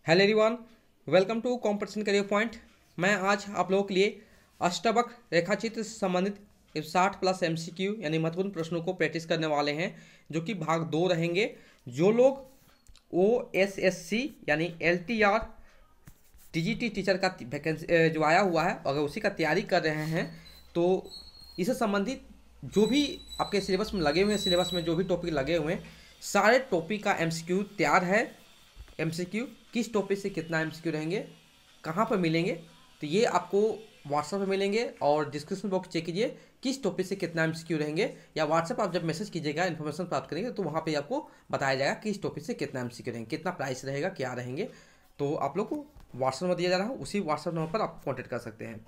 Hello everyone, welcome to competition career point. मैं आज आप लोगों के लिए अष्टवक्र रेखाचित्र से संबंधित 60 प्लस एमसीक्यू यानी महत्वपूर्ण प्रश्नों को प्रैक्टिस करने वाले हैं, जो कि भाग 2 रहेंगे। जो लोग ओएसएससी यानी एलटीआर टीजीटी टीचर का वैकेंसी जो आया हुआ है, अगर उसी का तैयारी कर रहे हैं तो इससे संबंधित जो भी आपके सिलेबस में लगे हुए हैं, सिलेबस में जो भी टॉपिक लगे हुए हैं, सारे टॉपिक का एमसीक्यू तैयार है। एमसीक्यू किस टॉपिक से कितना एमसीक्यू रहेंगे, कहाँ पर मिलेंगे, तो ये आपको व्हाट्सएप पे मिलेंगे। और डिस्क्रिप्शन बॉक्स चेक कीजिए किस टॉपिक से कितना एमसीक्यू रहेंगे, या व्हाट्सएप आप जब मैसेज कीजिएगा इन्फॉर्मेशन प्राप्त करेंगे तो वहाँ पे आपको बताया जाएगा किस टॉपिक से कितना एमसीक्यू रहेंगे, कितना प्राइस रहेगा, क्या रहेंगे। तो आप लोग को व्हाट्सएप नंबर दिया जा रहा है, उसी व्हाट्सएप नंबर पर आप कॉन्टैक्ट कर सकते हैं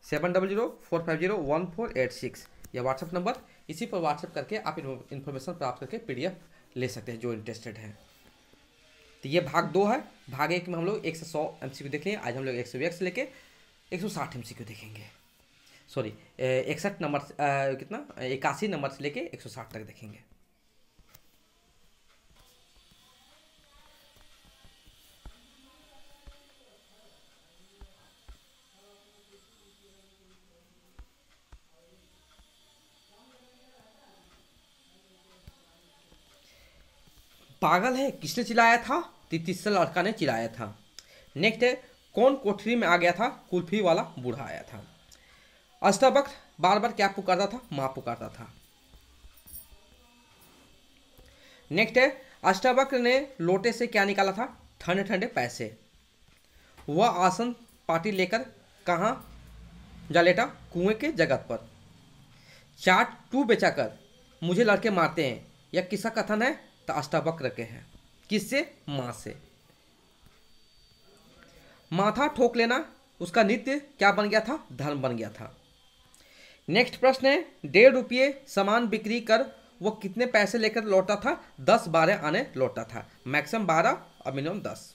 7004501486 या व्हाट्सएप नंबर। इसी पर व्हाट्सएप करके आप इन्फॉर्मेशन प्राप्त करके पीडीएफ ले सकते हैं जो इंटरेस्टेड है। तो ये भाग 2 है। भाग 1 में हम लोग 1 से 100 एमसीक्यू देख लेंगे। आज हम लोग 101 से लेके 160 एमसीक्यू देखेंगे। सॉरी, 61 नंबर कितना 81 नंबर से लेके 160 तक देखेंगे। पागल है किसने चिल्लाया था? तीसरा लड़का ने चिल्लाया था। नेक्स्ट है, कौन कोठरी में आ गया था? कुल्फी वाला बूढ़ा आया था। अष्टवक्र बार बार क्या पुकारता था? माँ पुकारता था। नेक्स्ट है, अष्टवक्र ने लोटे से क्या निकाला था? ठंडे ठंडे पैसे। वह आसन पार्टी लेकर कहाँ जा लेटा? कुएं के जगत पर। चाट टू बेचाकर मुझे लड़के मारते हैं, यह किसका कथन है? तो अष्टवक्र के हैं। किससे? माँ से। माथा ठोक लेना उसका नित्य क्या बन गया था? धर्म बन गया था। नेक्स्ट प्रश्न है, 1.5 रुपये सामान बिक्री कर वो कितने पैसे लेकर लौटा था? 10-12 आने लौटा था। मैक्सिमम 12 और मिनिमम 10।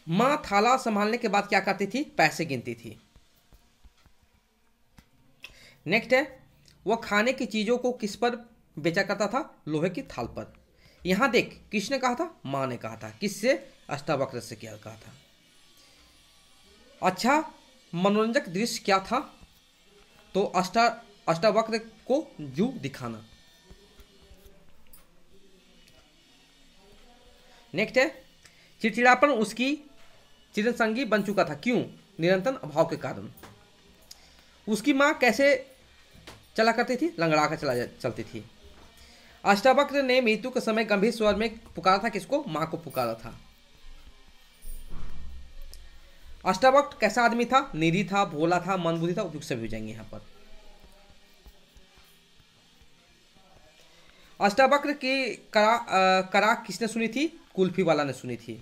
माँ थाला संभालने के बाद क्या करती थी? पैसे गिनती थी। नेक्स्ट है, वह खाने की चीजों को किस पर बेचा करता था? लोहे की थाल पर। यहां देख किसने कहा था? मां ने कहा था। किससे? अष्टवक्र से क्या कहा था? अच्छा मनोरंजक दृश्य क्या था? तो अष्टवक्र को जू दिखाना। नेक्स्ट है, चिड़चिड़ापन उसकी चिरंसंगी बन चुका था। क्यों? निरंतर अभाव के कारण। उसकी मां कैसे चला करती थी? लंगड़ा कर चलती थी। अष्टवक्र ने मृत्यु के समय गंभीर स्वर में पुकारा था। किसको? मां को पुकारा था। अष्टवक्र कैसा आदमी था? निरी था, भोला था, मंदबुद्धि था। उपयुक्त सभी हो जाएंगे यहां पर। अष्टवक्र की करा किसने सुनी थी? कुल्फी वाला ने सुनी थी।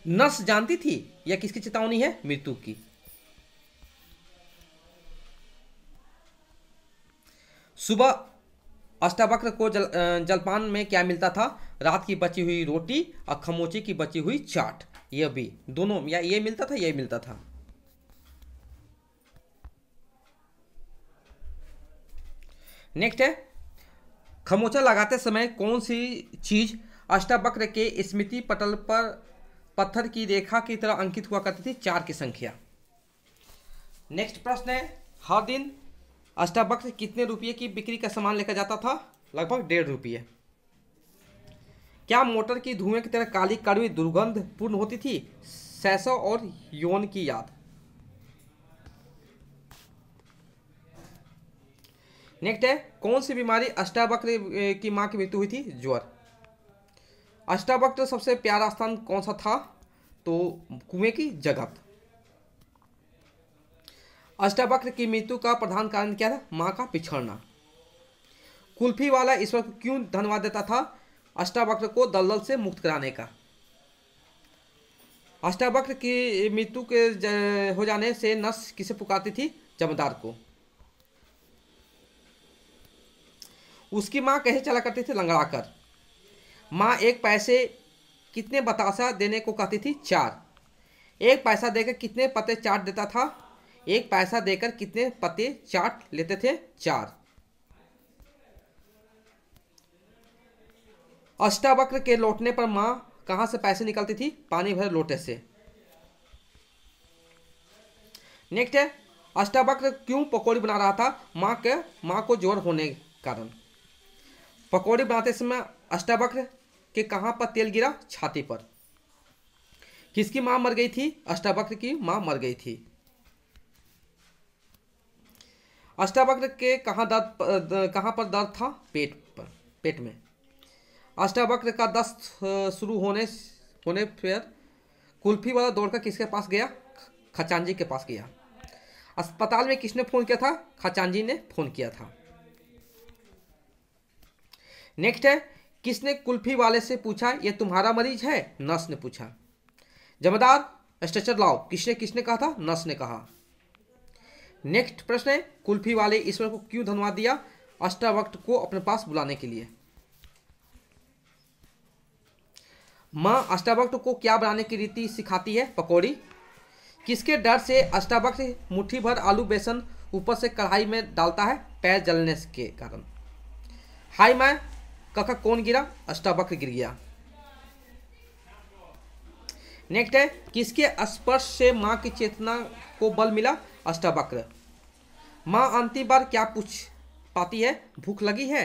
नर्स जानती थी यह किसकी चेतावनी है? मृत्यु की। सुबह अष्टवक्र को जलपान में क्या मिलता था? रात की बची हुई रोटी और खमोची की बची हुई चाट। ये भी दोनों, या ये मिलता था, ये मिलता था। नेक्स्ट है, खमोचा लगाते समय कौन सी चीज अष्टवक्र के स्मृति पटल पर पत्थर की रेखा की तरह अंकित हुआ करती थी? 4 की संख्या। नेक्स्ट प्रश्न है, हर दिन अष्टवक्र कितने रुपये की बिक्री का सामान लेकर जाता था? लगभग 1.5 रुपये। क्या मोटर की धुएं की तरह काली कड़वी दुर्गंध पूर्ण होती थी? शैशव और यौन की याद। नेक्स्ट है, कौन सी बीमारी अष्टवक्र की मां की मृत्यु हुई थी? ज्वर। अष्टवक्र सबसे प्यारा स्थान कौन सा था? तो कुएं की जगत। अष्टवक्र की मृत्यु का प्रधान कारण क्या था? मां का पिछड़ना। कुल्फी वाला ईश्वर को क्यों धन्यवाद देता था? अष्टवक्र को दलदल से मुक्त कराने का। अष्टवक्र की मृत्यु के हो जाने से नर्स किसे पुकारती थी? जमींदार को। उसकी मां कैसे चला करती थी? लंगड़ाकर। मां एक पैसे कितने बतासा देने को कहती थी? 4। एक पैसा देकर कितने पत्ते चाट देता था? एक पैसा देकर कितने पत्ते चाट लेते थे? 4। अष्टावक्र के लौटने पर माँ कहाँ से पैसे निकलती थी? पानी भरे लोटे से। नेक्स्ट है, अष्टावक्र क्यों पकौड़ी बना रहा था? माँ को ज्वर होने के कारण। पकौड़ी बनाते समय अष्टावक्र के कहाँ पर तेल गिरा? छाती पर। किसकी माँ मर गई थी? अष्टावक्र की माँ मर गई थी। अष्टावक्र के कहाँ पर दर्द था? पेट में। अष्टावक्र का दस्त शुरू होने पर कुल्फी वाला दौड़कर किसके पास गया? खचांजी के पास गया। अस्पताल में किसने फोन किया था? खचांजी ने फोन किया था। नेक्स्ट है, किसने कुल्फी वाले से पूछा ये तुम्हारा मरीज है? नर्स ने पूछा। जमादार स्ट्रेचर लाओ, किसने कहा था? नर्स ने कहा। नेक्स्ट प्रश्न है, कुल्फी वाले ईश्वर को क्यों धन्यवाद दिया? अष्टावक्र को अपने पास बुलाने के लिए। माँ अष्टावक्र को क्या बनाने की रीति सिखाती है? पकौड़ी। किसके डर से अष्टावक्र मुट्ठी भर आलू बेसन ऊपर से कढ़ाई में डालता है? पैर जलने के कारण। हाय माँ कका कौन गिरा? अष्टावक्र गिर गया। नेक्स्ट है, किसके स्पर्श से माँ की चेतना को बल मिला? अष्टावक्र। माँ अंतिम बार क्या पूछ पाती है? भूख लगी है।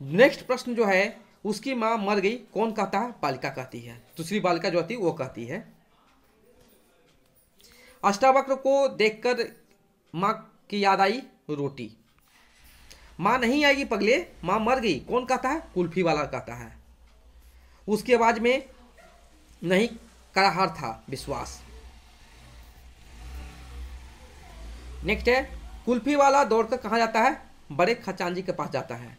नेक्स्ट प्रश्न जो है, उसकी माँ मर गई, कौन कहता है? बालिका कहती है। दूसरी बालिका जो होती है वो कहती है। अष्टावक्र को देखकर माँ की याद आई? रोटी। माँ नहीं आएगी पगले, माँ मर गई, कौन कहता है? कुल्फी वाला कहता है। उसकी आवाज में नहीं कराहट था, विश्वास। नेक्स्ट है, कुल्फी वाला दौड़कर कहाँ जाता है? बड़े खचांजी के पास जाता है।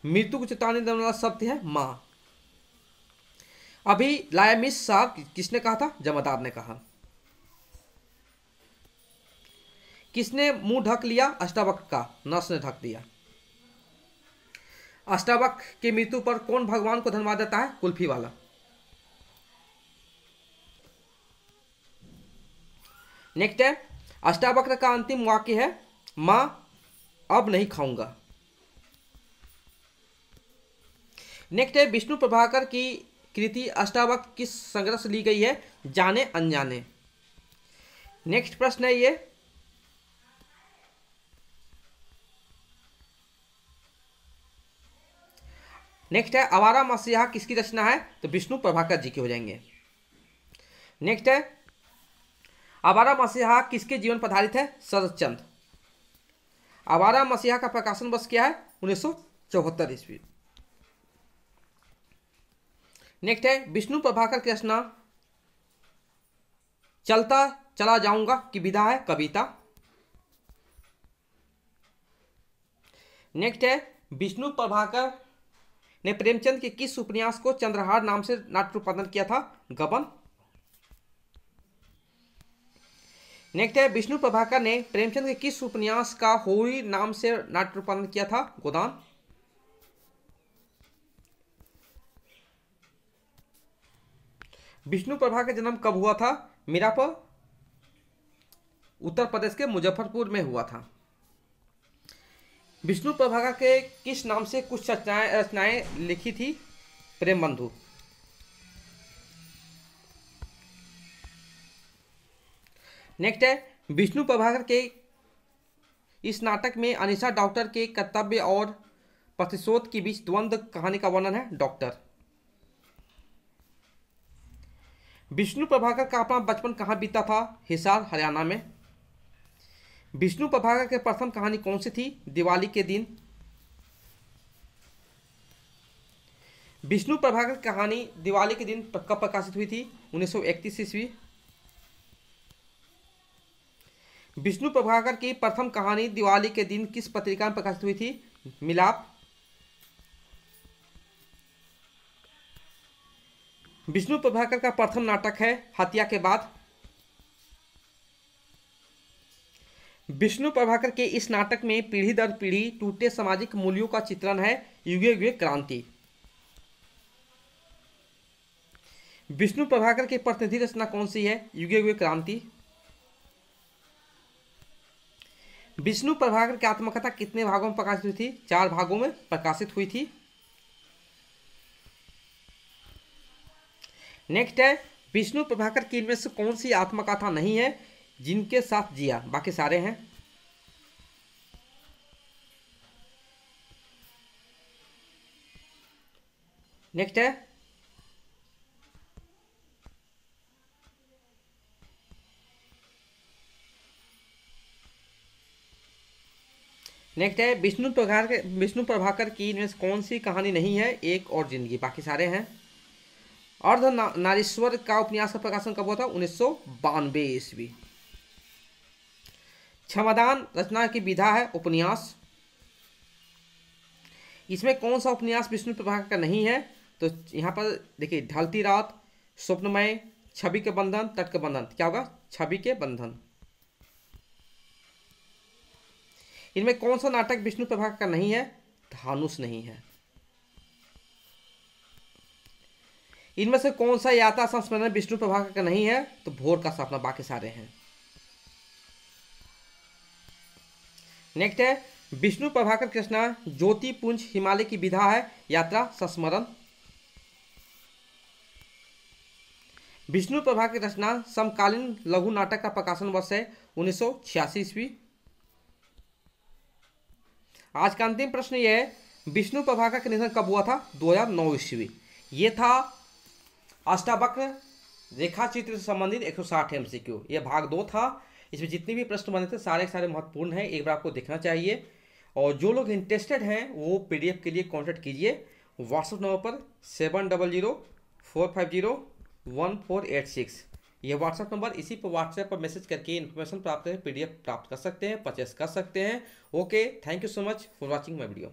मृत्यु को चेतावनी देने वाला शब्द है माँ। अभी लाया मिस साहब, किसने कहा था? जमादार ने कहा। किसने मुंह ढक लिया? अष्टावक्र का। नर्स ने ढक दिया। अष्टावक्र की मृत्यु पर कौन भगवान को धन्यवाद देता है? कुल्फी वाला। नेक्स्ट है, अष्टावक्र का अंतिम वाक्य है मां अब नहीं खाऊंगा। नेक्स्ट है, विष्णु प्रभाकर की कृति अष्टावक्र किस संग्रह से ली गई है? जाने अनजाने। नेक्स्ट प्रश्न है ये, नेक्स्ट है, आवारा मसीहा किसकी रचना है? तो विष्णु प्रभाकर जी के हो जाएंगे। नेक्स्ट है, आवारा मसीहा किसके जीवन पर आधारित है? शरदचंद्र। आवारा मसीहा का प्रकाशन वर्ष क्या है? 1974 ईस्वी। नेक्स्ट है, विष्णु प्रभाकर की रचना चलता चला जाऊंगा की विधा है? कविता। नेक्स्ट है, विष्णु प्रभाकर ने प्रेमचंद के किस उपन्यास को चंद्रहार नाम से नाट्य रूपांतरण किया था? गबन। नेक्स्ट है, विष्णु प्रभाकर ने प्रेमचंद के किस उपन्यास का होरी नाम से नाट्य रूपांतरण किया था? गोदान। विष्णु प्रभाकर का जन्म कब हुआ था? मीरापुर, उत्तर प्रदेश के मुजफ्फरपुर में हुआ था। विष्णु प्रभाकर के किस नाम से कुछ रचनाएं लिखी थी? प्रेम बंधु। नेक्स्ट है, विष्णु प्रभाकर के इस नाटक में अनीशा डॉक्टर के कर्तव्य और प्रतिशोध के बीच द्वंद्व कहानी का वर्णन है? डॉक्टर। विष्णु प्रभाकर का अपना बचपन कहाँ बीता था? हिसार, हरियाणा में। विष्णु प्रभाकर की प्रथम कहानी कौन सी थी? दिवाली के दिन। विष्णु प्रभाकर की कहानी दिवाली के दिन कब प्रकाशित हुई थी? 1931 ईस्वी। विष्णु प्रभाकर की प्रथम कहानी दिवाली के दिन किस पत्रिका में प्रकाशित हुई थी? मिलाप। विष्णु प्रभाकर का प्रथम नाटक है हत्या के बाद। विष्णु प्रभाकर के इस नाटक में पीढ़ी दर पीढ़ी टूटे सामाजिक मूल्यों का चित्रण है? युगे युगे क्रांति। विष्णु प्रभाकर की प्रतिनिधि रचना कौन सी है? युगे युगे क्रांति। विष्णु प्रभाकर की आत्मकथा कितने भागों में प्रकाशित हुई थी? 4 भागों में प्रकाशित हुई थी। नेक्स्ट है विष्णु प्रभाकर की इनमें से कौन सी आत्मकथा नहीं है जिनके साथ जिया, बाकी सारे हैं। नेक्स्ट है विष्णु प्रभाकर की इनमें से कौन सी कहानी नहीं है, एक और जिंदगी, बाकी सारे हैं। नारीश्वर का उपन्यास का प्रकाशन कब हुआ था, 1992 ईस्वी। क्षमादान रचना की विधा है उपन्यास। इसमें कौन सा उपन्यास विष्णु प्रभाकर का नहीं है, तो यहाँ पर देखिए ढलती रात, स्वप्नमय, छवि के बंधन, तट के बंधन, क्या होगा, छवि के बंधन। इनमें कौन सा नाटक विष्णु प्रभाकर का नहीं है, धानुष नहीं है। इनमें से कौन सा यात्रा संस्मरण विष्णु प्रभाकर का नहीं है, तो भोर का सपना, बाकी सारे हैं। नेक्स्ट है विष्णु प्रभाकर की रचना ज्योतिपुंज हिमालय की विधा है यात्रा संस्मरण। विष्णु प्रभाकर की रचना समकालीन लघु नाटक का प्रकाशन वर्ष है 1986 ईस्वी। आज का अंतिम प्रश्न यह है विष्णु प्रभाकर का निधन कब हुआ था, 2009 ईस्वी। ये था अष्टावक्र रेखा चित्र से संबंधित 160 MCQ। यह भाग 2 था। इसमें जितने भी प्रश्न बने थे सारे के सारे महत्वपूर्ण हैं, एक बार आपको देखना चाहिए। और जो लोग इंटरेस्टेड हैं वो PDF के लिए कॉन्टैक्ट कीजिए व्हाट्सएप नंबर पर 7004501486। ये व्हाट्सएप नंबर, इसी पर व्हाट्सएप पर मैसेज करके इन्फॉर्मेशन प्राप्त करें, PDF प्राप्त कर सकते हैं, परचेस कर सकते हैं। Okay, thank you so much for watching my video.